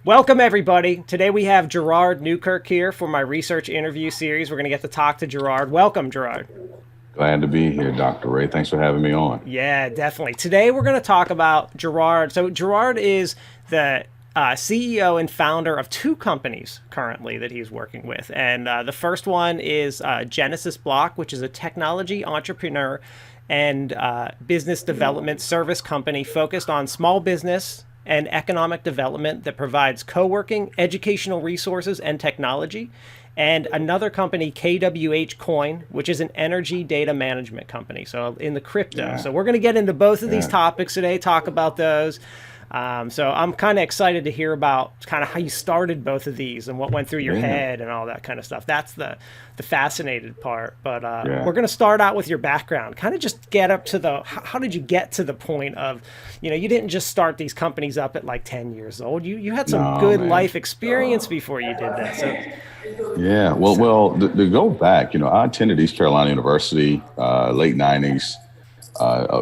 Welcome, everybody. Today we have Girard Newkirk here for my research interview series. We're going to get to talk to Girard. Welcome, Girard. Glad to be here, Dr. Ray. Thanks for having me on. Yeah, definitely. Today we're going to talk about Girard. So Girard is the CEO and founder of two companies currently that he's working with. And the first one is Genesis Block, which is a technology entrepreneur and business development service company focused on small business and economic development that provides co-working, educational resources, and technology. And another company, KWHCoin, which is an energy data management company, so in the crypto. Yeah. So we're going to get into both of these Yeah. topics today, talk about those. So I'm kind of excited to hear about kind of how you started both of these and what went through your Yeah. head and all that kind of stuff. That's the fascinated part. But Yeah. we're going to start out with your background. Kind of just get up to how did you get to the point of, you didn't just start these companies up at like 10 years old. You had some No, good man. life experience before you did that. So Yeah. Well, to go back, I attended East Carolina University, late 90s,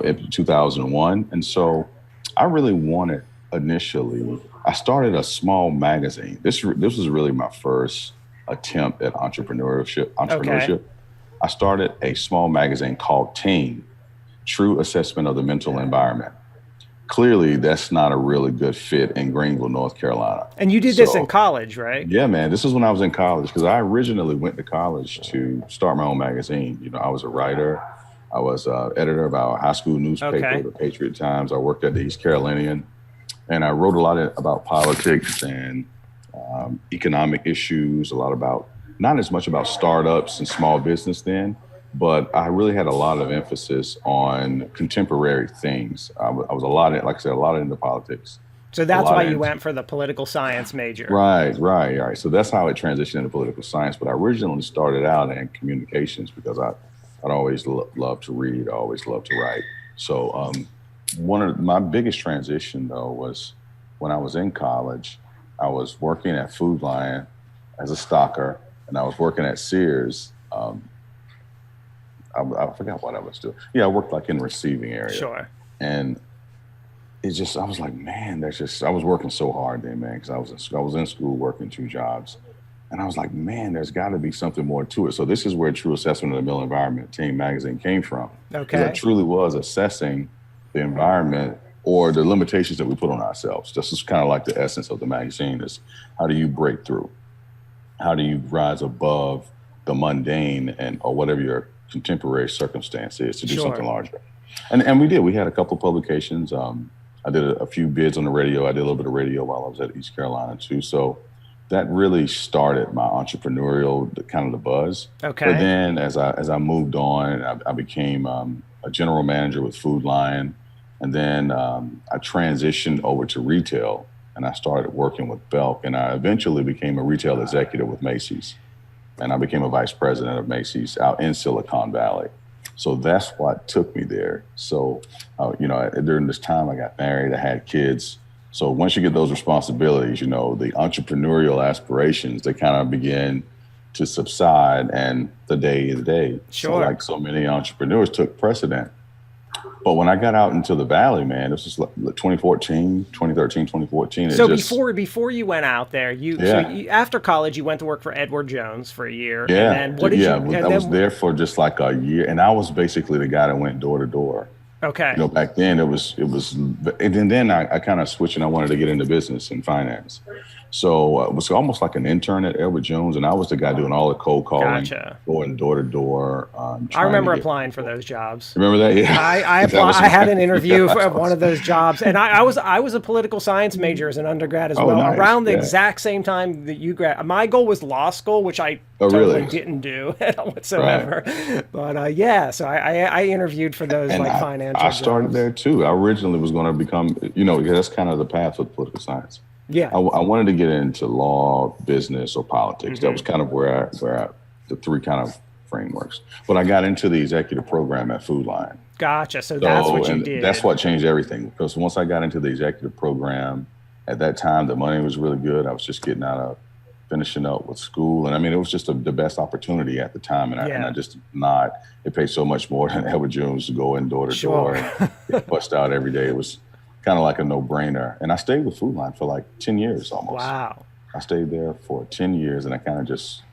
in 2001. And so I really wanted initially, I started a small magazine. This was really my first attempt at entrepreneurship. I started a small magazine called Team, True Assessment of the Mental Environment. Clearly, that's not a really good fit in Greenville, North Carolina. and you did this in college, right? Yeah, man, this is when I was in college because I originally went to college to start my own magazine. I was a writer. I was editor of our high school newspaper, Okay. the Patriot Times. I worked at the East Carolinian, and I wrote a lot about politics and economic issues, a lot about, not as much about startups and small business then, but I really had a lot of emphasis on contemporary things. I was a lot, like I said, a lot into politics. So that's A lot why of you int- went for the political science major. Right. So that's how it transitioned into political science. But I originally started out in communications because I'd always loved to read, I always loved to write. So one of my biggest transition though was when I was in college. I was working at Food Lion as a stocker, and I was working at Sears. I forgot what I was doing. Yeah, I worked like in the receiving area. Sure. And I was like, man, I was working so hard then, man, because I was in school working two jobs. And I was like, man, there's got to be something more to it. So this is where True Assessment of the Mill Environment Team magazine came from. Because Okay. I truly was assessing the environment or the limitations that we put on ourselves. This is kind of like the essence of the magazine is how do you break through? How do you rise above the mundane or whatever your contemporary circumstance is to do Sure. something larger? And we did. We had a couple of publications. I did a few bids on the radio. I did a little bit of radio while I was at East Carolina too. So that really started my entrepreneurial, kind of the buzz. Okay. But then as I moved on, I became a general manager with Food Lion. And then I transitioned over to retail and I started working with Belk. And I eventually became a retail executive with Macy's. And I became a vice president of Macy's out in Silicon Valley. So that's what took me there. So, during this time I got married, I had kids. So once you get those responsibilities, the entrepreneurial aspirations, they kind of begin to subside and the day is day. Sure. So like so many entrepreneurs took precedent. But when I got out into the valley, man, this was like 2014, 2013, 2014. So before you went out there, Yeah. after college you went to work for Edward Jones for a year. Yeah, And then what did you? And I was then, there for just like a year, and I was basically the guy that went door to door. Okay. Back then it was, and then I kind of switched and I wanted to get into business and finance. So it was almost like an intern at Edward Jones, and I was the guy doing all the cold calling, Gotcha. going door to door. I remember applying for those jobs. Remember that? Yeah. I applied. I had an interview for one of those jobs, and I was a political science major as an undergrad as Oh, well. nice. Around the Yeah. exact same time that you grad. My goal was law school, which I Oh, totally really? didn't do whatsoever. But so I interviewed for those And financial. I started jobs. there too. I originally was going to become, because that's kind of the path of political science. Yeah. I wanted to get into law, business, or politics. Mm-hmm. That was kind of where the three kind of frameworks. But I got into the executive program at Food Lion. Gotcha. So that's what you and did. That's what changed everything. Because once I got into the executive program, at that time the money was really good. I was just getting out of finishing up with school, and I mean it was just the best opportunity at the time. And I just not. It paid so much more than Edward Jones to go in door to door, and get bust out every day. It kind of like a no-brainer. And I stayed with Food Line for like 10 years almost. Wow. I stayed there for 10 years and I kind of just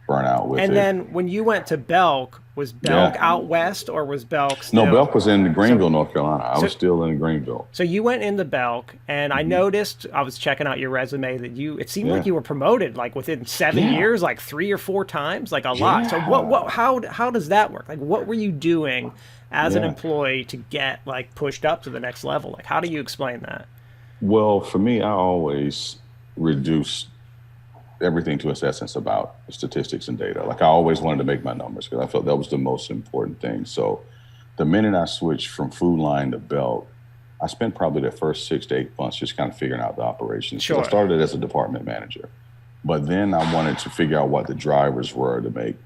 burnt out with And it. then when you went to Belk, was Belk Yeah. out west or was Belk No, still? Belk was in So Greenville, North Carolina. I so was still in Greenville. so you went into Belk, and I Hmm. noticed I was checking out your resume that it seemed like Yeah. you were promoted like within seven Yeah. years, like 3 or 4 times, like a lot. So Yeah. how does that work? Like what were you doing as an Yeah. employee to get like pushed up to the next level? Like how do you explain that? Well, for me, I always reduce everything to its essence about statistics and data. Like I always wanted to make my numbers because I felt that was the most important thing. So the minute I switched from Food Line to Belk, I spent probably the first 6 to 8 months just kind of figuring out the operations because I Sure. started as a department manager. But then I wanted to figure out what the drivers were to make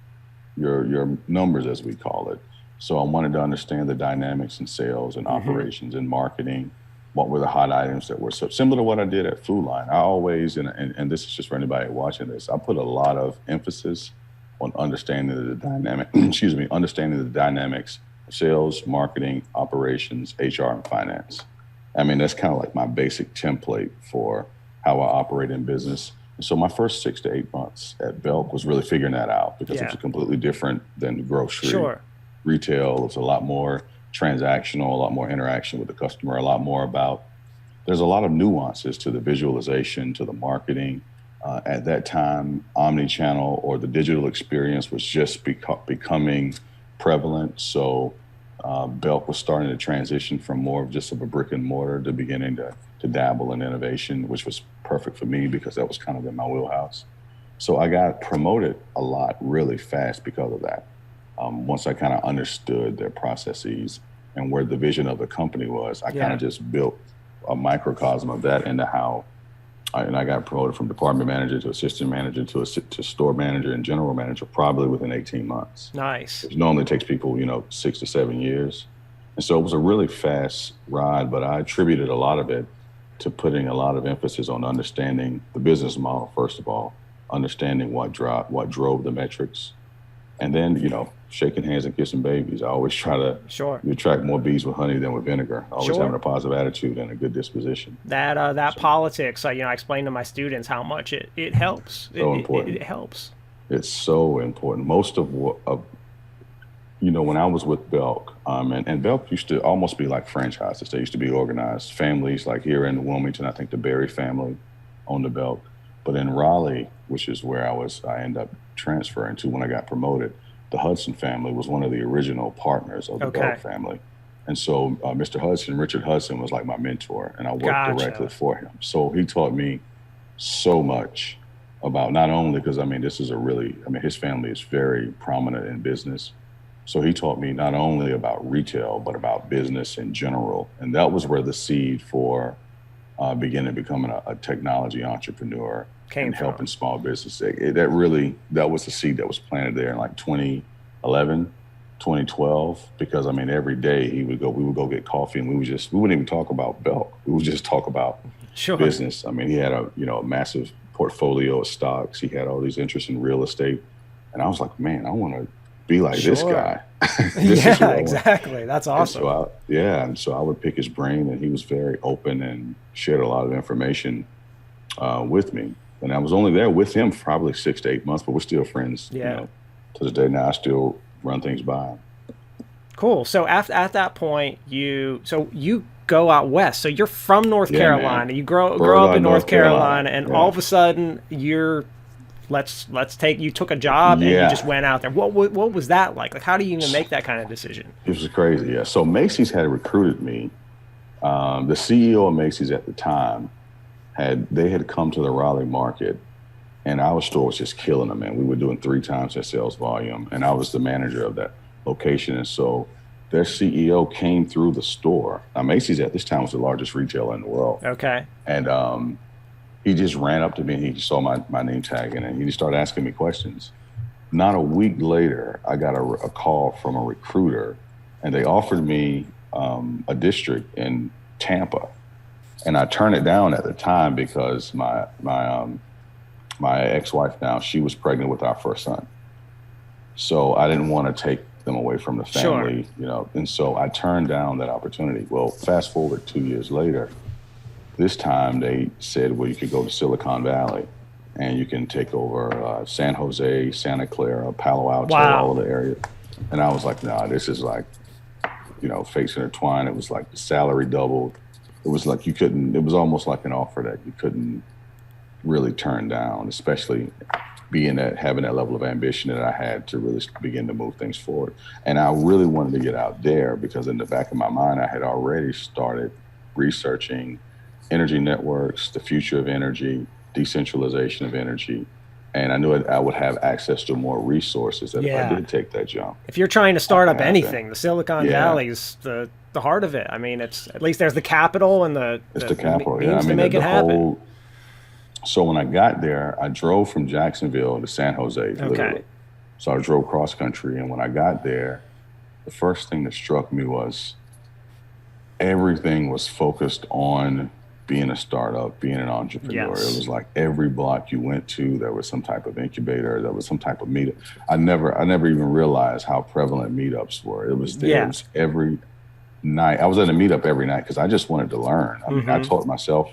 your numbers, as we call it. So I wanted to understand the dynamics in sales and Hmm. operations and marketing. What were the hot items that were so similar to what I did at Food Line? I always, and this is just for anybody watching this, I put a lot of emphasis on understanding the dynamic, excuse me, understanding the dynamics of sales, marketing, operations, HR, and finance. I mean, that's kind of like my basic template for how I operate in business. And so my first 6 to 8 months at Belk was really figuring that out because it Yeah. was completely different than grocery. Sure. Retail is a lot more transactional, a lot more interaction with the customer, a lot more about, there's a lot of nuances to the visualization, to the marketing. At that time, omni-channel or the digital experience was just becoming prevalent. So Belk was starting to transition from more of just of a brick and mortar to beginning to dabble in innovation, which was perfect for me because that was kind of in my wheelhouse. So I got promoted a lot really fast because of that. Once I kind of understood their processes and where the vision of the company was, I kind Yeah. of just built a microcosm of that into how, and I got promoted from department manager to assistant manager to store manager and general manager probably within 18 months. Nice. It normally takes people, 6 to 7 years. And so it was a really fast ride, but I attributed a lot of it to putting a lot of emphasis on understanding the business model, first of all, understanding what drove the metrics, and then, shaking hands and kissing babies. I always try to Sure. attract more bees with honey than with vinegar. Always having Sure. a positive attitude and a good disposition. That So, politics, I explain to my students how much it helps. so important. It helps. It's so important. Most of what, when I was with Belk, and Belk used to almost be like franchises. They used to be organized families, like here in Wilmington, I think the Berry family owned the Belk. But in Raleigh, which is where I ended up transferring to when I got promoted, the Hudson family was one of the original partners of the Okay. Belk family. And so Mr. Hudson, Richard Hudson, was like my mentor, and I worked directly Gotcha. for him. So he taught me so much about not only, because this is his family is very prominent in business. So he taught me not only about retail, but about business in general. And that was where the seed for beginning becoming a technology entrepreneur Came and helping from. small business. That was the seed that was planted there in like 2011, 2012. Because every day we would go get coffee and we wouldn't even talk about Belk. We would just talk about Sure. business. He had a massive portfolio of stocks. He had all these interests in real estate. And I was like, man, I want to be like this Sure. guy. This is who Yeah, I want. exactly. That's awesome. And so I would pick his brain, and he was very open and shared a lot of information with me. And I was only there with him for probably 6 to 8 months, but we're still friends, Yeah. to this day. Now I still run things by him. Cool. So at that point, you go out west. So you're from North Yeah, man. Carolina. You grow up Burgard, in North North Carolina. Carolina, and all Yeah. of a sudden let's take you took a job and you Yeah. just went out there. What was that like? Like how do you even make that kind of decision? It was crazy. Yeah. So Macy's had recruited me. The CEO of Macy's at the time they had come to the Raleigh market, and our store was just killing them, man. We were doing 3 times their sales volume, and I was the manager of that location. And so their CEO came through the store. Now, Macy's at this time was the largest retailer in the world. Okay. And he just ran up to me and he saw my name tag in it. And he just started asking me questions. Not a week later, I got a call from a recruiter, and they offered me a district in Tampa. And I turned it down at the time because my ex-wife now, she was pregnant with our first son. So I didn't want to take them away from the Sure. family, And so I turned down that opportunity. Well, fast forward 2 years later, This time they said, well, you could go to Silicon Valley and you can take over San Jose, Santa Clara, Palo Alto, all of the areas. And I was like, nah, this is like, fates intertwined. It was like the salary doubled. It was like it was almost like an offer that you couldn't really turn down, especially having that level of ambition that I had to really begin to move things forward. And I really wanted to get out there because in the back of my mind, I had already started researching energy networks, the future of energy, decentralization of energy. And I knew I would have access to more resources that if I did take that jump. If you're trying to start up anything, the Silicon Valley is the heart of it. I mean, it's at least there's the capital and the capital means to make it happen. So when I got there, I drove from Jacksonville to San Jose, literally. So I drove cross country, and when I got there, the first thing that struck me was everything was focused on being a startup, being an entrepreneur. It was like every block you went to, there was some type of incubator, there was some type of meetup. I never even realized how prevalent meetups were. It was there. It was every night. I was at a meetup every night because I just wanted to learn. I mean, I taught myself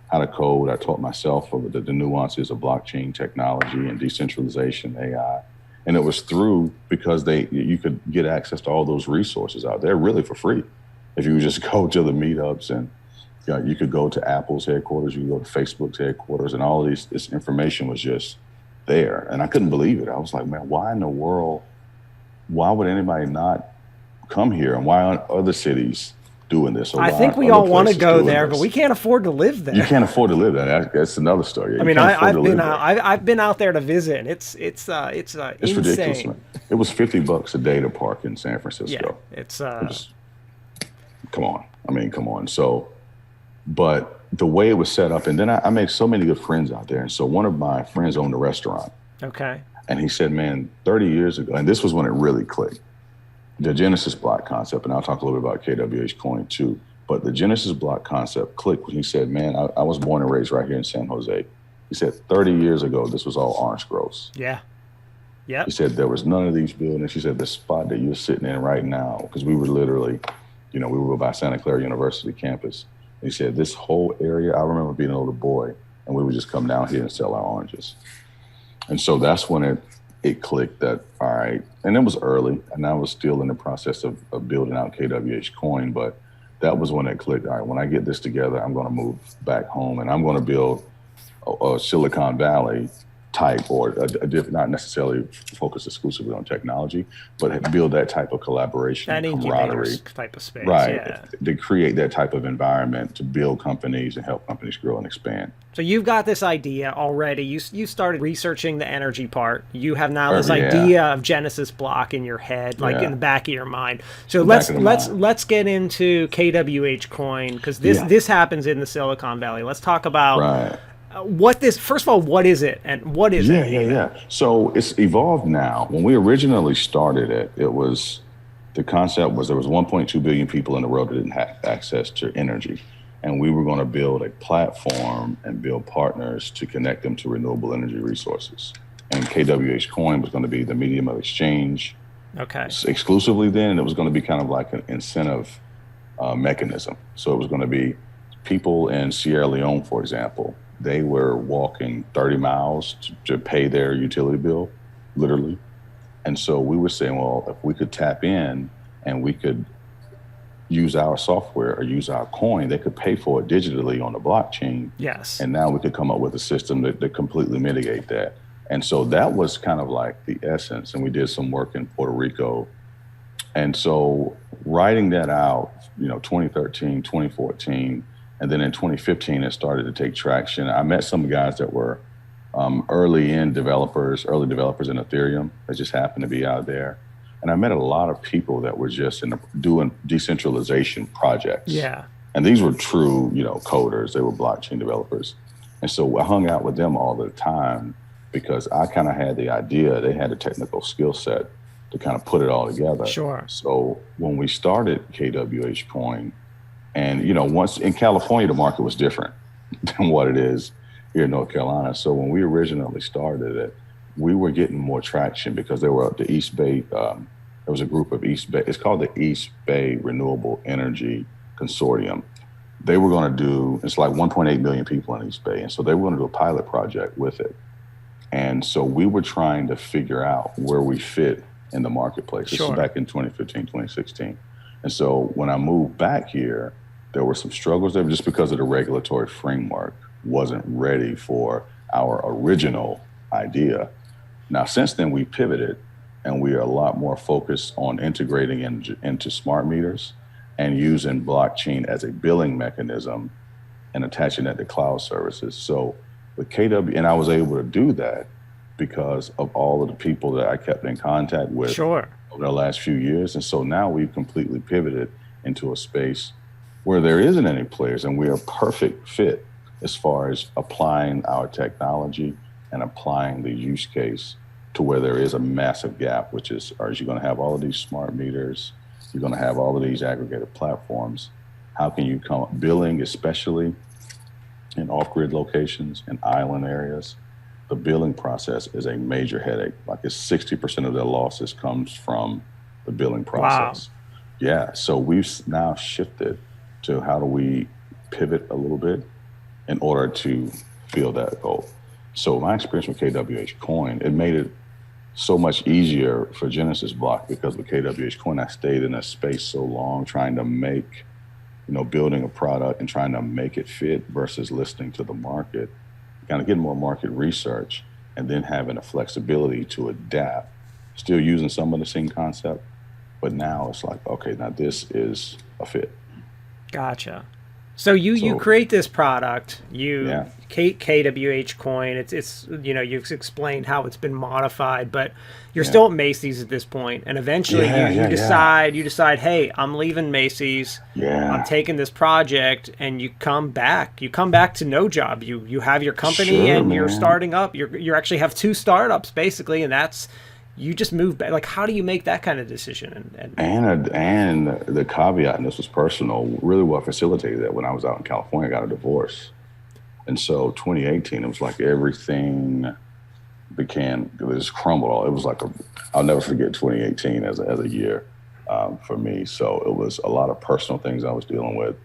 how to code. I taught myself of the nuances of blockchain technology and decentralization, AI. And it was through because you could get access to all those resources out there really for free. If you would just go to the meetups and you could go to Apple's headquarters, you could go to Facebook's headquarters, and all of this information was just there. And I couldn't believe it. I was like, man, why in the world, why would anybody not come here? And why aren't other cities doing this? I think we all want to go there, but we can't afford to live there. You can't afford to live there. That's another story. I mean, I've been out there to visit, and it's insane. Ridiculous, man. It was $50 a day to park in San Francisco. Yeah, come on. I mean, come on. So, but the way it was set up, and then I made so many good friends out there. And so one of my friends owned a restaurant. Okay. And he said, man, 30 years ago, and this was when it really clicked, the Genesis block concept, and I'll talk a little bit about KWHCoin too, but the Genesis block concept clicked when he said, man, I was born and raised right here in San Jose. He said 30 years ago, this was all orange groves. Yeah. Yeah. He said there was none of these buildings. He said the spot that you're sitting in right now, because we were literally, we were by Santa Clara University campus. And he said this whole area, I remember being a little boy, and we would just come down here and sell our oranges. And so that's when it clicked that, all right, and it was early, and I was still in the process of building out KWHCoin, but that was when it clicked. All right, when I get this together, I'm going to move back home, and I'm going to build a Silicon Valley type, or not necessarily focus exclusively on technology, but build that type of collaboration, camaraderie type of space, right? To create that type of environment to build companies and help companies grow and expand. So you've got this idea already. You started researching the energy part. You have now this idea of Genesis block in your head, like in the back of your mind. So let's get into KWHCoin, because this happens in the Silicon Valley. Let's talk about first of all, what is it, and what is it? Yeah. So it's evolved now. When we originally started the concept was there was 1.2 billion people in the world that didn't have access to energy. And we were going to build a platform and build partners to connect them to renewable energy resources. And KWHCoin was going to be the medium of exchange exclusively then. And it was going to be kind of like an incentive mechanism. So it was going to be people in Sierra Leone, for example, they were walking 30 miles to pay their utility bill, literally. And so we were saying, well, if we could tap in and we could use our software or use our coin, they could pay for it digitally on the blockchain. Yes. And now we could come up with a system that completely mitigate that. And so that was kind of like the essence. And we did some work in Puerto Rico. And so writing that out, 2013, 2014, and then in 2015, it started to take traction. I met some guys that were early developers in Ethereum that just happened to be out there. And I met a lot of people that were just doing decentralization projects. Yeah. And these were true, coders. They were blockchain developers. And so I hung out with them all the time because I kind of had the idea. They had a technical skill set to kind of put it all together. Sure. So when we started KWHCoin, and, once in California, the market was different than what it is here in North Carolina. So when we originally started it, we were getting more traction because there were the East Bay, there was a group of East Bay, it's called the East Bay Renewable Energy Consortium. they were going to do, it's like 1.8 million people in East Bay. And so they were going to do a pilot project with it. And so we were trying to figure out where we fit in the marketplace. This is back in 2015, 2016. And so when I moved back here, there were some struggles there just because of the regulatory framework wasn't ready for our original idea. Now, since then, we pivoted and we are a lot more focused on integrating into smart meters and using blockchain as a billing mechanism and attaching that to cloud services. So with KW, and I was able to do that because of all of the people that I kept in contact with over the last few years. And so now we've completely pivoted into a space where there isn't any players, and we are a perfect fit as far as applying our technology and applying the use case to where there is a massive gap, which is, are you going to have all of these smart meters? You're going to have all of these aggregated platforms. How can you come up billing, especially in off-grid locations and island areas? The billing process is a major headache. Like it's 60% of their losses comes from the billing process. Wow. Yeah, so we've now shifted to how do we pivot a little bit in order to fill that goal. So my experience with KWHCoin, it made it so much easier for Genesis Block because with KWHCoin, I stayed in a space so long trying to make, building a product and trying to make it fit versus listening to the market, kind of getting more market research and then having the flexibility to adapt, still using some of the same concept, but now it's like, okay, now this is a fit. Gotcha. So you create this product, KWHCoin. It's you've explained how it's been modified, but you're still at Macy's at this point, and eventually you decide, hey, I'm leaving Macy's. Yeah. I'm taking this project, and you come back. You come back to no job. You have your company, and you're starting up. You actually have two startups basically, and that's. You just move back. Like, how do you make that kind of decision? And the caveat, and this was personal, really what facilitated that when I was out in California, I got a divorce. And so 2018, it was like everything it just crumbled. It was like I'll never forget 2018 as a year for me. So it was a lot of personal things I was dealing with,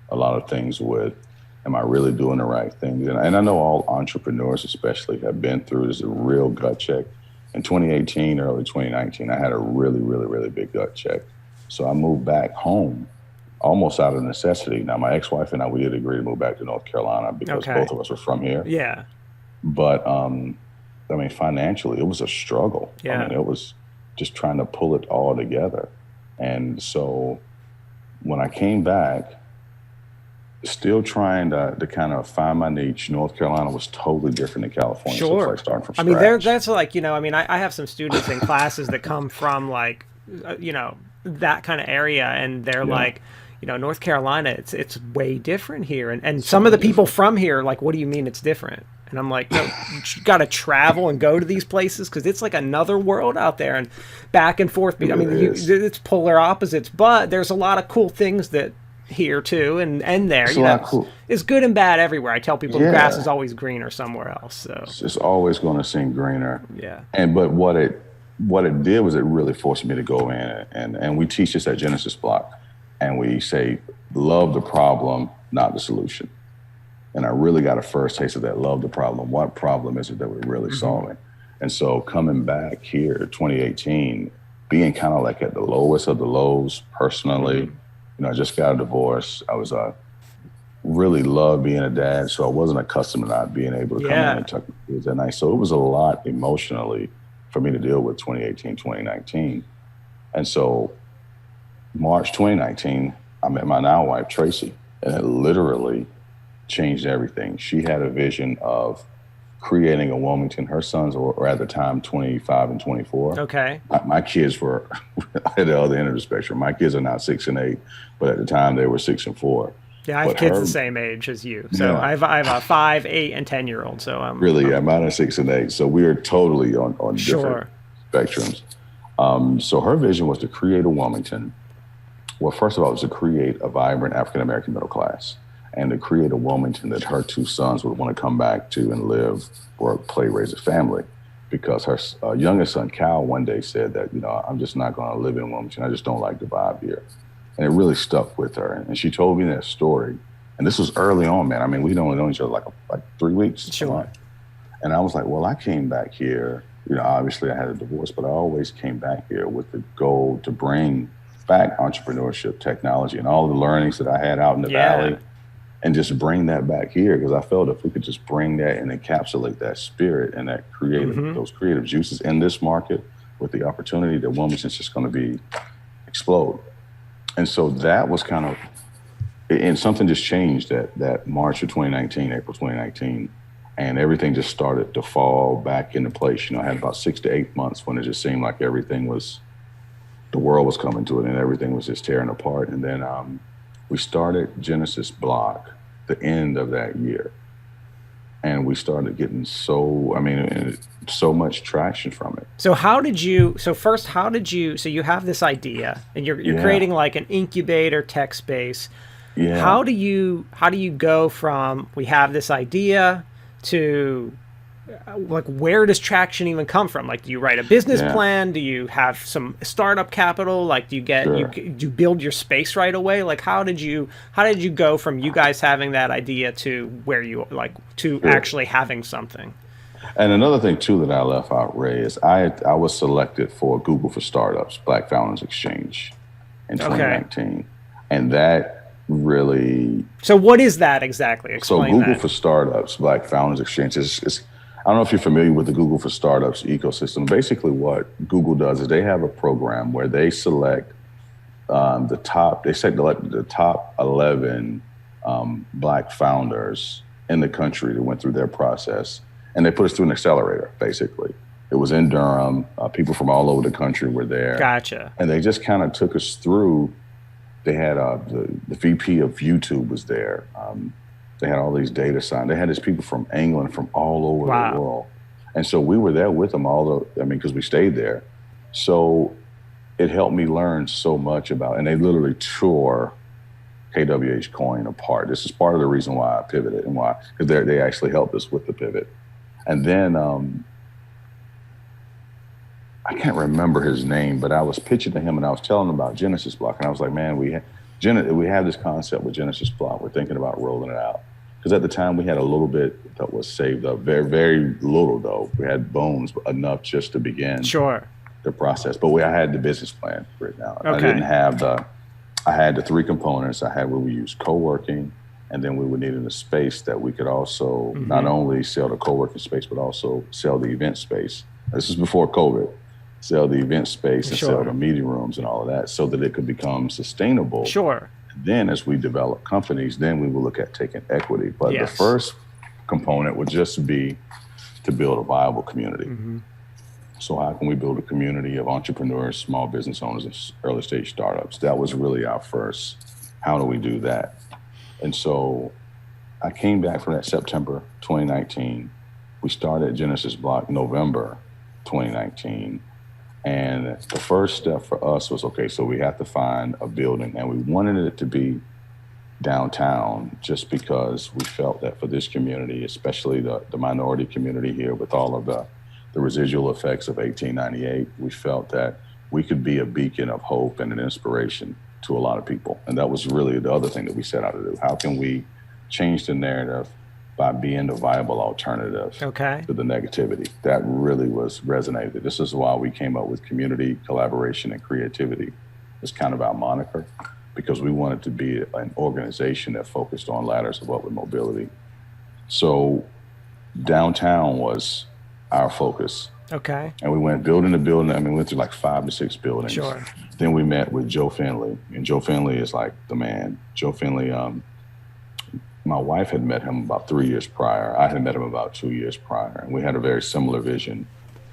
a lot of things with, am I really doing the right things? And I know all entrepreneurs especially have been through this real gut check. In 2018, early 2019, I had a really, really, really big gut check. So I moved back home almost out of necessity. Now, my ex-wife and I, we did agree to move back to North Carolina because both of us were from here. Yeah. But, financially, it was a struggle. Yeah. It was just trying to pull it all together. And so when I came back, still trying to kind of find my niche. North Carolina was totally different than California. Sure. So it's like starting from scratch. That's like, I have some students in classes that come from like, that kind of area, and they're like, North Carolina, it's way different here. And some of the people from here, like, what do you mean it's different? And I'm like, no, you got to travel and go to these places because it's like another world out there and back and forth. It's polar opposites, but there's a lot of cool things that here too and there. Cool. It's good and bad everywhere. I tell people the grass is always greener somewhere else. So it's always going to seem greener. Yeah. But what it did was it really forced me to go in and we teach this at Genesis Block, and we say love the problem, not the solution. And I really got a first taste of that. Love the problem. What problem is it that we're really solving? And so coming back here, 2018, being kind of like at the lowest of the lows personally. I just got a divorce. I was really loved being a dad, so I wasn't accustomed to not being able to come in and tuck the kids at night. So it was a lot emotionally for me to deal with 2018, 2019. And so March 2019, I met my now wife, Tracy, and it literally changed everything. She had a vision of creating a Wilmington. Her sons were at the time 25 and 24. Okay. My kids were at the other end of the spectrum. My kids are now 6 and 8, but at the time they were 6 and 4. Yeah, I have kids the same age as you. So I have a 5, 8, and 10-year-old. So mine are 6 and 8. So we are totally on different spectrums. So her vision was to create a Wilmington. Well, first of all, it was to create a vibrant African-American middle class, and to create a Wilmington that her 2 sons would want to come back to and live, work, play, raise a family. Because her youngest son, Cal, one day said that, I'm just not going to live in Wilmington. I just don't like the vibe here. And it really stuck with her. And she told me that story. And this was early on, man. I mean, we'd only known each other like 3 weeks. Sure. And I was like, well, I came back here, obviously I had a divorce, but I always came back here with the goal to bring back entrepreneurship, technology, and all the learnings that I had out in the valley, and just bring that back here, because I felt if we could just bring that and encapsulate that spirit and that those creative juices in this market with the opportunity that Wilmington's just going to be explode. And so that was kind of, and something just changed that March of 2019, April 2019, and everything just started to fall back into place. I had about 6 to 8 months when it just seemed like the world was coming to it and everything was just tearing apart. And then we started Genesis Block the end of that year. And we started getting so much traction from it. So so you have this idea and you're creating like an incubator tech space. Yeah. How do you go from we have this idea to like, where does traction even come from? Like, do you write a business plan? Do you have some startup capital? Like, do you get do you build your space right away? Like, how did you go from you guys having that idea to where you actually having something? And another thing too that I left out, Ray, is I was selected for Google for Startups Black Founders Exchange in 2019, and that really. So what is that exactly? Explain so Google for Startups Black Founders Exchange is I don't know if you're familiar with the Google for Startups ecosystem. Basically, what Google does is they have a program where they select the top 11 Black founders in the country that went through their process, and they put us through an accelerator. Basically, it was in Durham. People from all over the country were there. Gotcha. And they just kind of took us through. They had the VP of YouTube was there. They had all these data science. They had these people from England, from all over the world. And so we were there with them because we stayed there. So it helped me learn so much and they literally tore KWHCoin apart. This is part of the reason why I pivoted and because they actually helped us with the pivot. And then I can't remember his name, but I was pitching to him and I was telling him about Genesis Block. And I was like, man, we have this concept with Genesis Block. We're thinking about rolling it out. Because at the time we had a little bit that was saved up, very, very little though. We had bones, but enough just to begin the process. But I had the business plan written out. I didn't have I had the 3 components. I had where we used co-working, and then we would need a space that we could also not only sell the co-working space, but also sell the event space. This is before COVID. Sell the event space and sell the meeting rooms and all of that so that it could become sustainable. Sure. Then as we develop companies, then we will look at taking equity. But the first component would just be to build a viable community. So how can we build a community of entrepreneurs, small business owners, and early stage startups? That was really our first, how do we do that? And so I came back from that September 2019. We started Genesis Block November 2019. And the first step for us was, so we have to find a building, and we wanted it to be downtown just because we felt that for this community, especially the minority community here with all of the residual effects of 1898, we felt that we could be a beacon of hope and an inspiration to a lot of people. And that was really the other thing that we set out to do. How can we change the narrative by being the viable alternative to the negativity? That really resonated. This is why we came up with community, collaboration, and creativity. It's kind of our moniker, because we wanted to be an organization that focused on ladders of upward mobility. So downtown was our focus. And we went building to building. We went through like 5 to 6 buildings. Then we met with Joe Finley, and Joe Finley is like the man. Joe Finley, my wife had met him about 3 years prior. I had met him about 2 years prior, and we had a very similar vision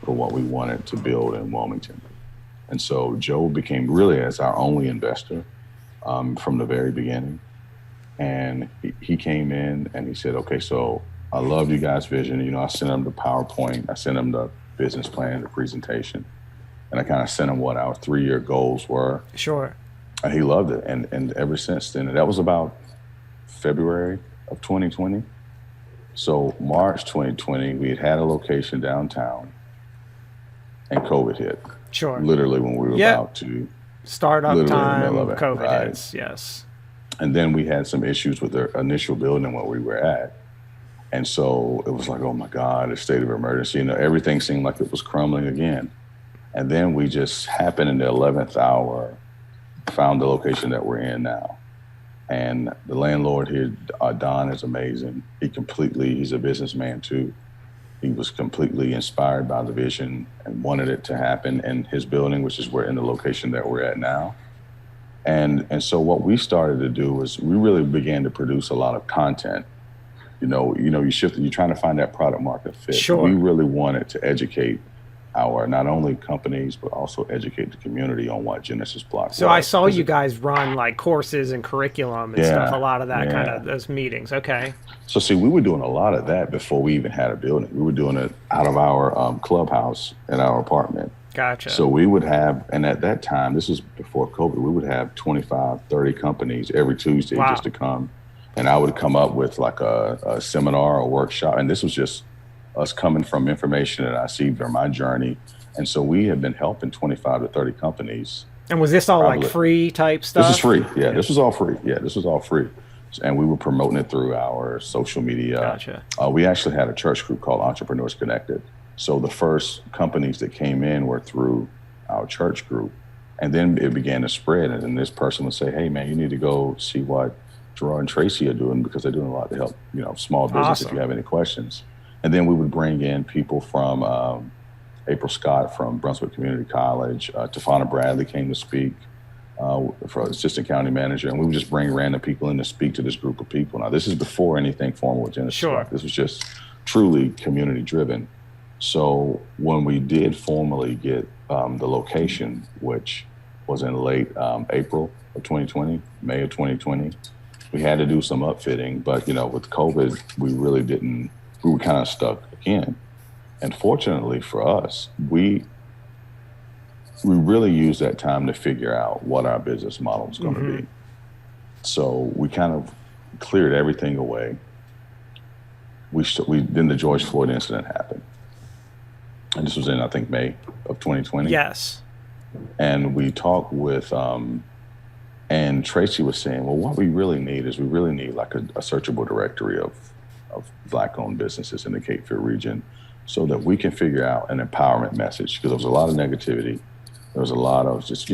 for what we wanted to build in Wilmington. And so Joe became really as our only investor from the very beginning. And he came in and he said, so I love you guys' vision. I sent him the PowerPoint. I sent him the business plan, the presentation, and I kind of sent him what our 3-year goals were. And he loved it. And ever since then, and that was about February of 2020. So March 2020, we had a location downtown, and COVID hit. Literally when we were about to start up time, COVID hits, And then we had some issues with the initial building where we were at. And so it was like, oh my God, a state of emergency. Everything seemed like it was crumbling again. And then we just happened in the 11th hour, found the location that we're in now. And the landlord here, Don, is amazing. He's a businessman too. He was completely inspired by the vision and wanted it to happen in his building, which is in the location that we're at now. And so what we started to do was we really began to produce a lot of content. You're trying to find that product market fit. Sure. We really wanted to educate our not only companies but also educate the community on what Genesis Block was. So I saw you guys run like courses and curriculum and stuff. A lot of that kind of those meetings. Okay. So see, we were doing a lot of that before we even had a building. We were doing it out of our clubhouse in our apartment. Gotcha. So we would have, and at that time, this was before COVID, we would have 25, 30 companies every Tuesday just to come. And I would come up with like a seminar or workshop. And this was just us coming from information that I received during my journey. And so we have been helping 25 to 30 companies. And was this all like free type stuff? This is free. Yeah, this was all free. Yeah, this was all free. And we were promoting it through our social media. Gotcha. We actually had a church group called Entrepreneurs Connected. So the first companies that came in were through our church group. And then it began to spread. And then this person would say, hey, man, you need to go see what Girard and Tracy are doing because they're doing a lot to help, small business. Awesome. If you have any questions. And then we would bring in people from April Scott from Brunswick Community College. Tafana Bradley came to speak for assistant county manager. And we would just bring random people in to speak to this group of people. Now, this is before anything formal with Genesis. Sure. This was just truly community driven. So when we did formally get the location, which was in late April of 2020, May of 2020, we had to do some upfitting. But, with COVID, we were kind of stuck again. And fortunately for us, we really used that time to figure out what our business model was going to be. So we kind of cleared everything away. Then the George Floyd incident happened. And this was in, I think, May of 2020. Yes. And we talked with, and Tracy was saying, well, what we really need like a searchable directory of Black-owned businesses in the Cape Fear region so that we can figure out an empowerment message because there was a lot of negativity. There was a lot of just,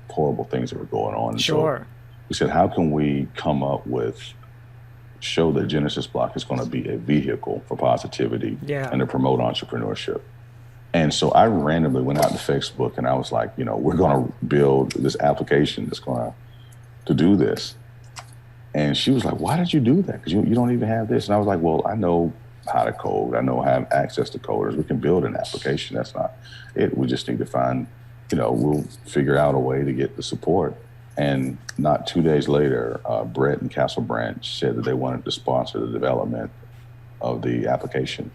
horrible things that were going on. And sure. So we said, how can we come up with, show that Genesis Block is going to be a vehicle for positivity and to promote entrepreneurship. And so I randomly went out to Facebook and I was like, we're going to build this application that's going to do this. And she was like, why did you do that? Because you don't even have this. And I was like, well, I know how to code. I know how to have access to coders. We can build an application. That's not it. We just need to find, we'll figure out a way to get the support. And not 2 days later, Brett and Castle Branch said that they wanted to sponsor the development of the application.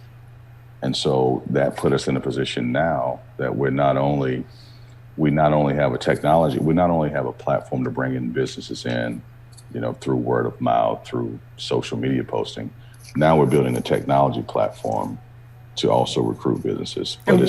And so that put us in a position now that we not only have a technology, we not only have a platform to bring in businesses in, through word of mouth, through social media posting. Now we're building a technology platform to also recruit businesses. But and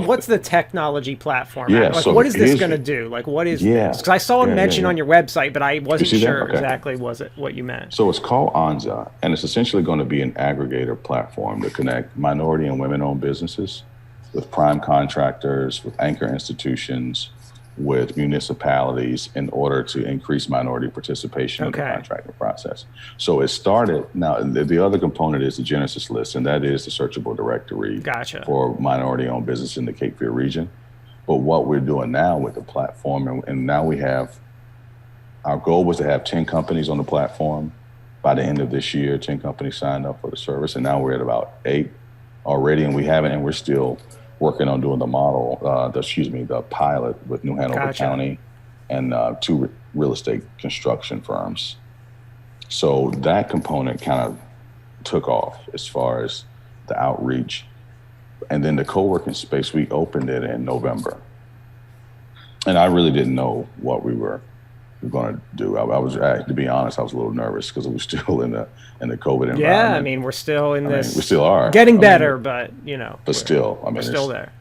what's the technology platform? Yeah, like, so what is this going to do? Like, what is this? Because I saw it mentioned on your website, but I wasn't sure exactly what you meant. So it's called Anza, and it's essentially going to be an aggregator platform to connect minority and women-owned businesses with prime contractors, with anchor institutions, with municipalities in order to increase minority participation in the contracting process. So it started, now the other component is the Genesis list, and that is the searchable directory for minority-owned business in the Cape Fear region. But what we're doing now with the platform, and now we have, our goal was to have 10 companies on the platform. By the end of this year, 10 companies signed up for the service, and now we're at about 8 already, and we're still working on doing the model, the pilot with New Hanover County and 2 real estate construction firms. So that component kind of took off as far as the outreach. And then the co-working space, we opened it in November. And I really didn't know what we were going to do. I was, to be honest, I was a little nervous because it was still in the COVID environment. Yeah, I mean, we're still in this. We still are getting better, but But still, we're still there.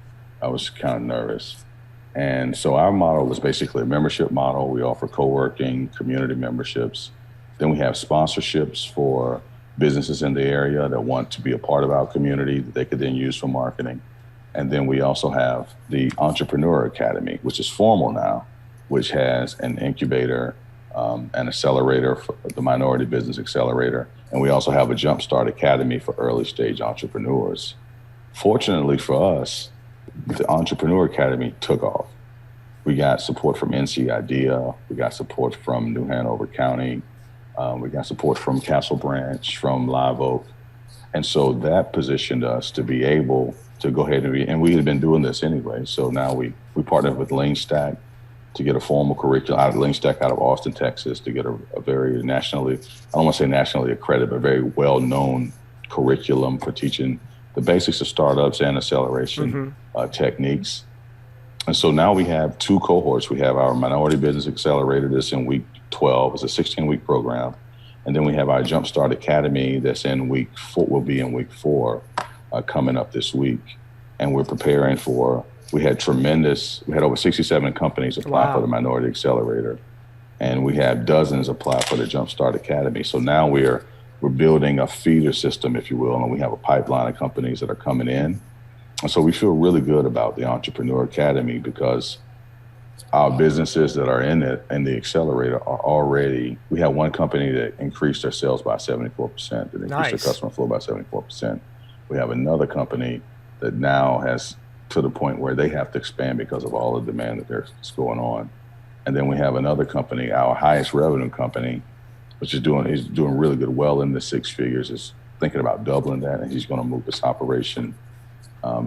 I was kind of nervous, and so our model was basically a membership model. We offer co-working, community memberships, Then we have sponsorships for businesses in the area that want to be a part of our community that they could then use for marketing. And then we also have the Entrepreneur Academy, which is formal now, which has an incubator, an accelerator, for the Minority Business Accelerator. And we also have a Jumpstart Academy for early stage entrepreneurs. Fortunately for us, the Entrepreneur Academy took off. We got support from NC IDEA. We got support from New Hanover County. We got support from Castle Branch, from Live Oak. And so that positioned us to be able to go ahead and we had been doing this anyway. So now we partnered with Lean Stack to get a formal curriculum out of Lean Stack out of Austin, Texas, to get a very nationally, I don't want to say nationally accredited, but very well-known curriculum for teaching the basics of startups and acceleration techniques. And so now we have 2 cohorts. We have our Minority Business Accelerator that's in week 12. It's a 16-week program. And then we have our Jumpstart Academy that's in week 4, will be in week 4 coming up this week. And we're preparing for, we had over 67 companies apply for the Minority Accelerator. And we had dozens apply for the Jumpstart Academy. So now we're building a feeder system, if you will, and we have a pipeline of companies that are coming in. And so we feel really good about the Entrepreneur Academy because our businesses that are in the accelerator are already, we have one company that increased their sales by 74%, that increased their customer flow by 74%. We have another company that now has to the point where they have to expand because of all the demand that's going on. And then we have another company, our highest revenue company, which is doing really good, well in the 6 figures, is thinking about doubling that, and he's going to move this operation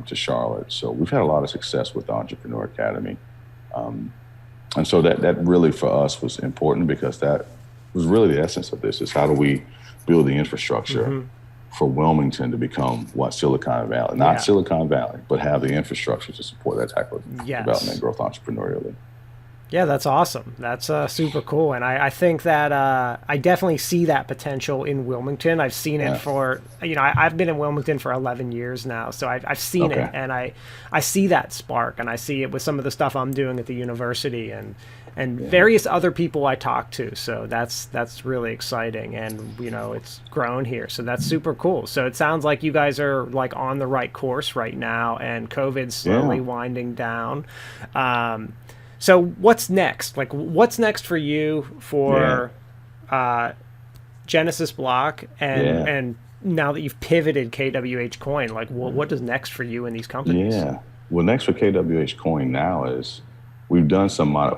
to Charlotte. So we've had a lot of success with the Entrepreneur Academy. And so that really for us was important because that was really the essence of this, is how do we build the infrastructure for Wilmington to become what Silicon Valley, not Silicon Valley, but have the infrastructure to support that type of development and growth entrepreneurially. Yeah, that's awesome. That's super cool. And I think that I definitely see that potential in Wilmington. I've seen it for, I've been in Wilmington for 11 years now. So I've seen it, and I see that spark, and I see it with some of the stuff I'm doing at the university and various other people I talk to. So that's really exciting. And, it's grown here. So that's super cool. So it sounds like you guys are like on the right course right now, and COVID's slowly winding down. So what's next? Like, what's next for you for Genesis Block and now that you've pivoted KWHCoin, like what is next for you in these companies? Yeah. Well, next for KWHCoin now is we've done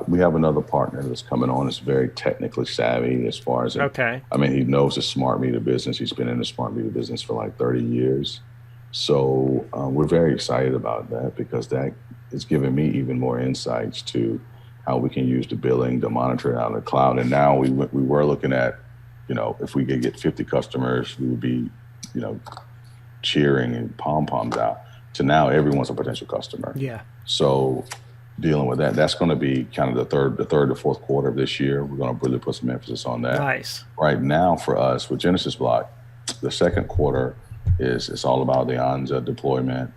we have another partner that's coming on that's very technically savvy as far as he knows the smart meter business. He's been in the smart meter business for like 30 years. So we're very excited about that because that it's given me even more insights to how we can use the billing to monitor it out of the cloud. And now we were looking at, if we could get 50 customers, we would be, cheering and pom-poms out, to now everyone's a potential customer. Yeah. So dealing with that's going to be kind of the third to fourth quarter of this year. We're going to really put some emphasis on that. Nice. Right now for us with Genesis Block, the second quarter it's all about the ANZA deployment.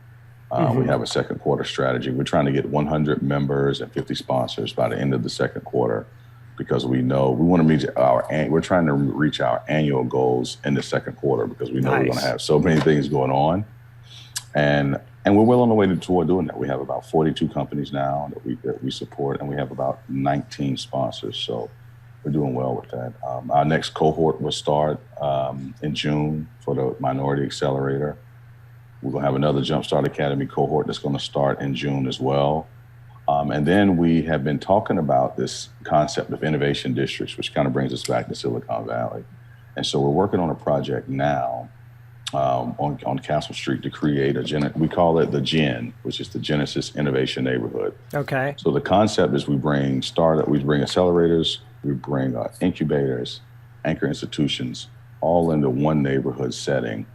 We have a second quarter strategy. We're trying to get 100 members and 50 sponsors by the end of the second quarter because we know we want to reach we're trying to reach our annual goals in the second quarter because we know we're going to have so many things going on. And we're well on the way toward doing that. We have about 42 companies now that we support, and we have about 19 sponsors. So we're doing well with that. Our next cohort will start in June for the Minority Accelerator. We're going to have another Jumpstart Academy cohort that's going to start in June as well. And then we have been talking about this concept of innovation districts, which kind of brings us back to Silicon Valley. And so we're working on a project now on Castle Street to create we call it the GEN, which is the Genesis Innovation Neighborhood. Okay. So the concept is we bring accelerators, we bring incubators, anchor institutions, all into one neighborhood setting,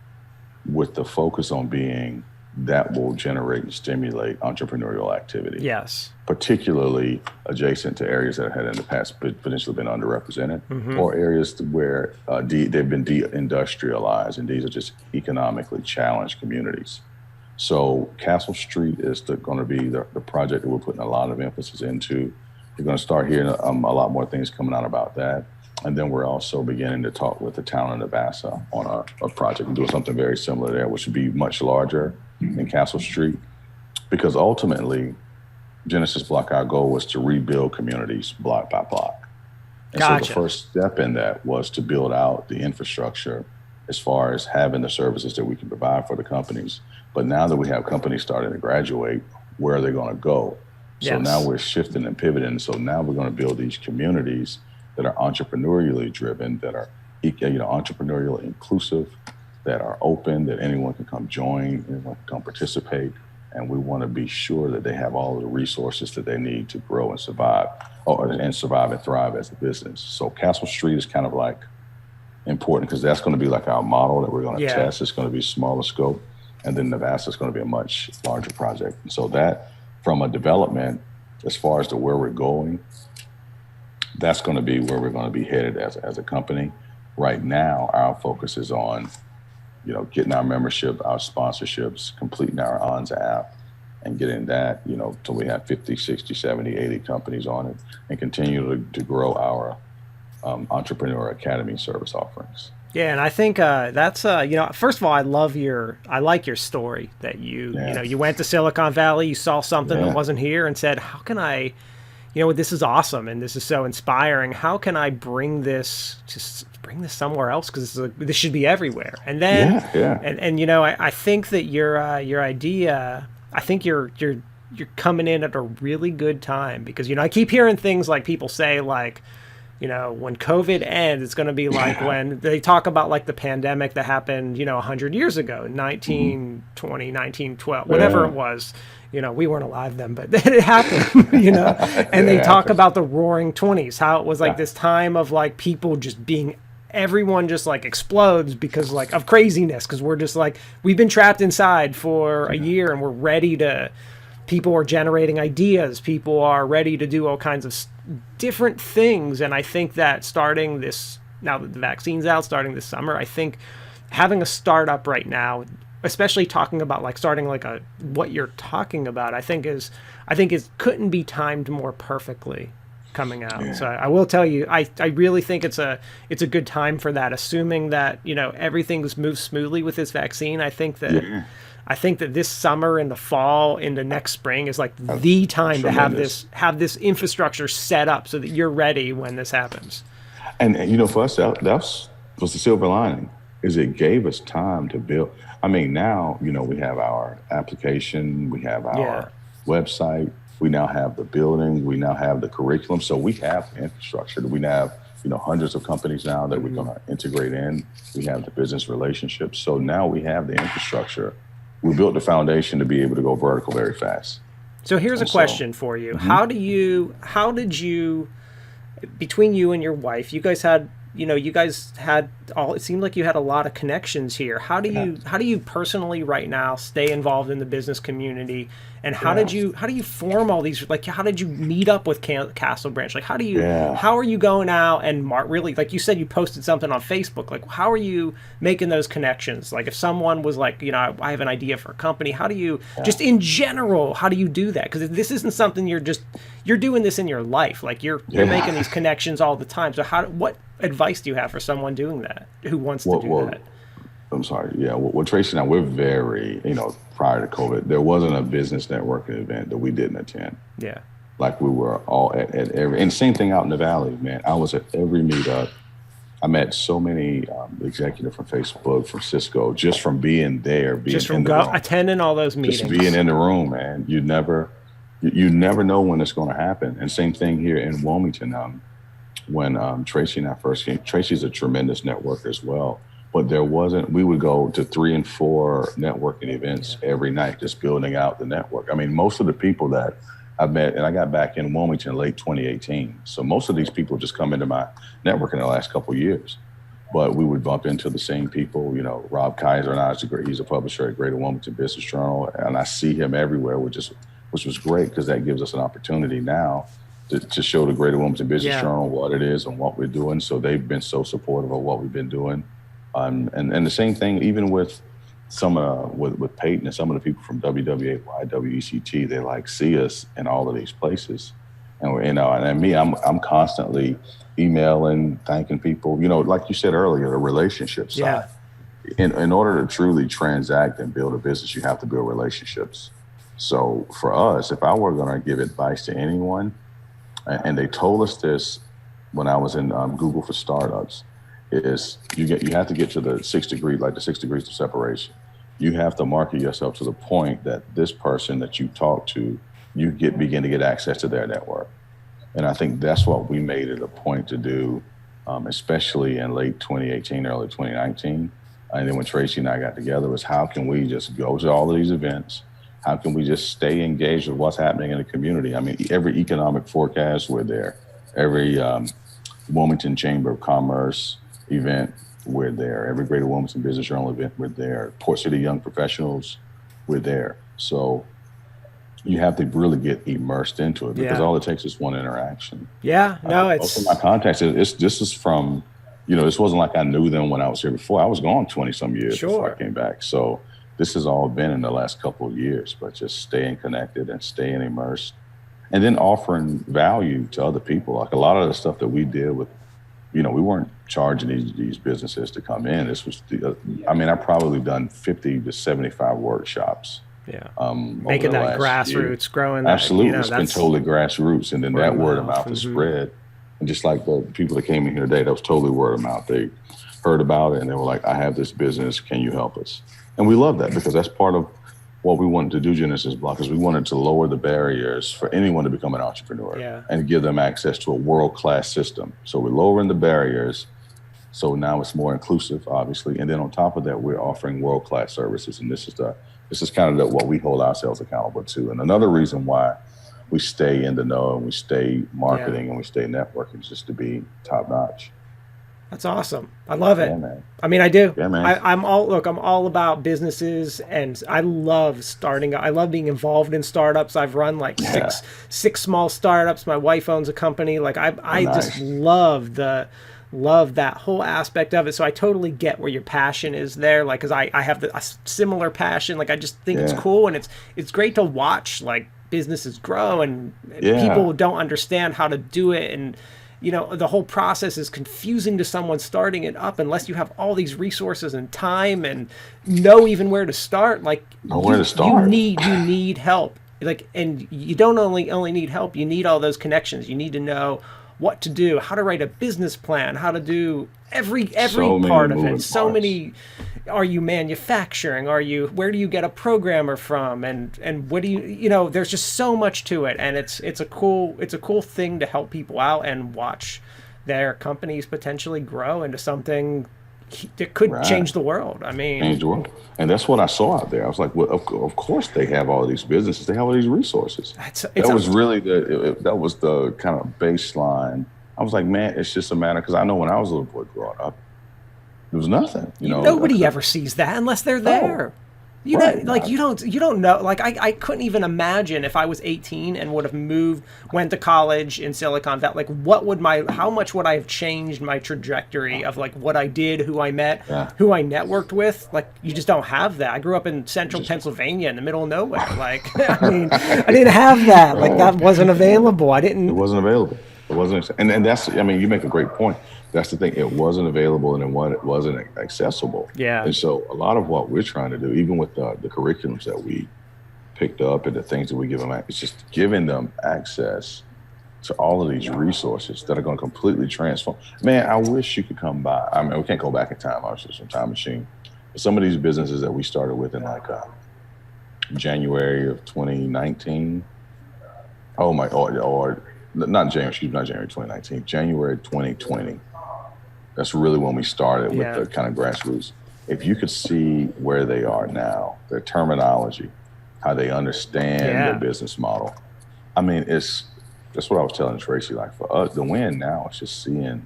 with the focus on being that will generate and stimulate entrepreneurial activity. Yes. Particularly adjacent to areas that had in the past potentially been underrepresented, or areas where they've been deindustrialized, and these are just economically challenged communities. So Castle Street is going to be the project that we're putting a lot of emphasis into. You're going to start hearing a lot more things coming out about that. And then we're also beginning to talk with the town of Nebraska on a project and doing something very similar there, which would be much larger in Castle Street. Because ultimately, Genesis Block, our goal was to rebuild communities block by block. And so the first step in that was to build out the infrastructure as far as having the services that we can provide for the companies. But now that we have companies starting to graduate, where are they going to go? So now we're shifting and pivoting. So now we're going to build these communities that are entrepreneurially driven, that are entrepreneurially inclusive, that are open, that anyone can come join, anyone can come participate. And we want to be sure that they have all of the resources that they need to grow and survive, and thrive as a business. So Castle Street is kind of like important because that's going to be like our model that we're going to test. It's going to be smaller scope. And then Nebraska is going to be a much larger project. And so that, from a development, as far as to where we're going, that's going to be where we're going to be headed as a company. Right now, our focus is on, getting our membership, our sponsorships, completing our ONS app, and getting that, till we have 50, 60, 70, 80 companies on it, and continue to grow our Entrepreneur Academy service offerings. Yeah, and I think that's first of all, I like your story that you went to Silicon Valley, you saw something that wasn't here, and said, how can I, this is awesome and this is so inspiring. How can I bring this somewhere else? Because this should be everywhere. And then I think that your idea, I think you're coming in at a really good time because I keep hearing things like people say like, when COVID ends, it's going to be like when they talk about like the pandemic that happened, 100 years ago, 1920, 1912, whatever it was. We weren't alive then, but it happened, and they talk about the roaring 20s, how it was like this time of like people just everyone just like explodes because like of craziness. Cause we're just like, we've been trapped inside for a year and we're ready to, people are generating ideas. People are ready to do all kinds of different things. And I think that starting this, now that the vaccine's out, starting this summer, I think having a startup right now, especially talking about like starting like what you're talking about, I think is couldn't be timed more perfectly coming out. Yeah. So I will tell you, I really think it's a good time for that, assuming that, everything's moved smoothly with this vaccine. I think that this summer and the fall into next spring is like the time to have this infrastructure set up so that you're ready when this happens. And for us, that was the silver lining, is it gave us time to build. I mean, now, we have our application, we have our website, we now have the building, we now have the curriculum. So we have the infrastructure. We have, hundreds of companies now that we're going to integrate in. We have the business relationships. So now we have the infrastructure. We built the foundation to be able to go vertical very fast. So here's a question for you. How did you, between you and your wife, you guys had it seemed like you had a lot of connections here. How do you personally right now stay involved in the business community? And how did you form all these, like, how did you meet up with Castle Branch? Like, how are you going out and really, like you said, you posted something on Facebook, like, how are you making those connections? Like if someone was like, I have an idea for a company, how do you, just in general, how do you do that? Because this isn't something you're doing this in your life. Like you're making these connections all the time. So what advice do you have for someone doing that who wants to do that? I'm sorry. Yeah. Well, Tracy and I, we're very, prior to COVID, there wasn't a business networking event that we didn't attend. Yeah. Like we were all at every, and same thing out in the Valley, man. I was at every meetup. I met so many executives from Facebook, from Cisco, just from being there, attending all those meetings. Just being in the room, man. You never know when it's going to happen. And same thing here in Wilmington. When Tracy and I first came, Tracy's a tremendous networker as well. But we would go to 3 and 4 networking events every night, just building out the network. I mean, most of the people that I met, and I got back in Wilmington late 2018. So most of these people just come into my network in the last couple of years. But we would bump into the same people. Rob Kaiser and I, he's a publisher at Greater Wilmington Business Journal, and I see him everywhere, which was great because that gives us an opportunity now to show the Greater Wilmington Business Journal what it is and what we're doing. So they've been so supportive of what we've been doing. And the same thing, even with with Peyton and some of the people from WWA, WECT, they see us in all of these places. And me, I'm constantly emailing, thanking people. Like you said earlier, the relationship Yeah. side. In order to truly transact and build a business, you have to build relationships. So for us, if I were going to give advice to anyone, and they told us this when I was in Google for startups, is you have to get to the 6 degrees, like the 6 degrees of separation. You have to market yourself to the point that this person that you talk to, begin to get access to their network. And I think that's what we made it a point to do, especially in late 2018, early 2019. And then when Tracy and I got together, was how can we just go to all of these events? How can we just stay engaged with what's happening in the community? I mean, every economic forecast, we're there. Every Wilmington Chamber of Commerce event, we're there. Every Greater Wilmington Business Journal event, we're there. Port City Young Professionals, we're there. So you have to really get immersed into it because all it takes is one interaction. Yeah, no, Most of my contacts, this is from, this wasn't like I knew them when I was here before. I was gone 20 some years before I came back. So this has all been in the last couple of years, but just staying connected and staying immersed and then offering value to other people. Like a lot of the stuff that we did with, we weren't charging these businesses to come in. This was, I've probably done 50 to 75 workshops. Yeah. Making that grassroots, growing that. Absolutely. It's been totally grassroots. And then that word of mouth has spread. And just like the people that came in here today, that was totally word of mouth. They heard about it and they were like, I have this business. Can you help us? And we love that because that's part of what we wanted to do, Genesis Block, is we wanted to lower the barriers for anyone to become an entrepreneur and give them access to a world-class system. So we're lowering the barriers. So now it's more inclusive, obviously. And then on top of that, we're offering world-class services. And this is kind of what we hold ourselves accountable to. And another reason why we stay in the know and we stay marketing and we stay networking is just to be top-notch. That's awesome. I love it. Yeah, man. I mean, I do. Yeah, man. I'm all about businesses, and I love starting. I love being involved in startups. I've run like six small startups. My wife owns a company. Like I just love that whole aspect of it. So I totally get where your passion is there. Like, cause I have a similar passion. Like, I just think it's cool. And it's great to watch like businesses grow and people don't understand how to do it. And, the whole process is confusing to someone starting it up unless you have all these resources and time and know even where to start. Like, you need help. Like, and you don't only need help, you need all those connections. You need to know what to do, how to write a business plan, how to do every part of it. So many. Are you manufacturing? Where do you get a programmer from? And what do you there's just so much to it. And it's a cool thing to help people out and watch their companies potentially grow into something that could change the world. I mean, change the world. And that's what I saw out there. I was like, well, of course they have all of these businesses. They have all these resources. That was the kind of baseline. I was like, man, it's just a matter, because I know when I was a little boy growing up, there was nothing. Nobody ever sees that unless they're there. You don't know. Like I couldn't even imagine if I was 18 and would have went to college in Silicon Valley. Like how much would I have changed my trajectory of like what I did, who I met, who I networked with? Like, you just don't have that. I grew up in central Pennsylvania in the middle of nowhere. Like, I mean, I didn't have that. Like, that wasn't available. It wasn't available. It wasn't. And that's, you make a great point. That's the thing. It wasn't available and it wasn't accessible. Yeah. And so a lot of what we're trying to do, even with the curriculums that we picked up and the things that we give them, it's just giving them access to all of these resources that are going to completely transform. Man, I wish you could come by. I mean, we can't go back in time, obviously, some time machine. But some of these businesses that we started with in like January of 2019. Oh my, or not January 2019, January 2020. That's really when we started with the kind of grassroots. If you could see where they are now, their terminology, how they understand their business model. I mean, that's what I was telling Tracy. Like, for us, the win now is just seeing,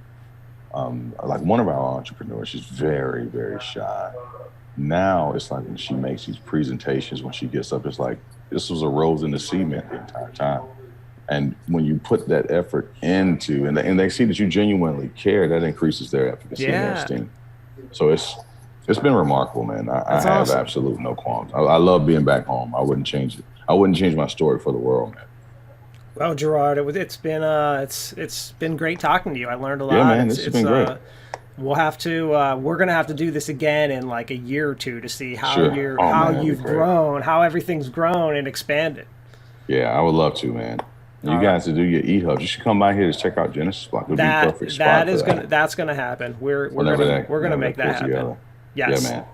like, one of our entrepreneurs, she's very, very shy. Now it's like when she makes these presentations, when she gets up, it's like, this was a rose in the cement the entire time. And when you put that effort into, and they see that you genuinely care, that increases their efficacy and their esteem. So it's been remarkable, man. I have absolute no qualms. I love being back home. I wouldn't change it. I wouldn't change my story for the world, man. Well, Gerard, it's been great talking to you. I learned a lot. Yeah, man, this has been great. We'll have to we're gonna have to do this again in like a year or two to see Sure. Oh how man, that'd be you've great. grown, how everything's grown and expanded. Yeah, I would love to, man. And All you right. guys to do your e-hubs, you should come by here to check out Genesis Block. It would be a perfect spot for that. That's gonna happen. We're gonna Whenever make that that goes happen. together. Yeah, Yes. man.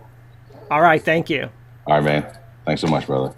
All right. Thank you. All right, man. Thanks so much, brother.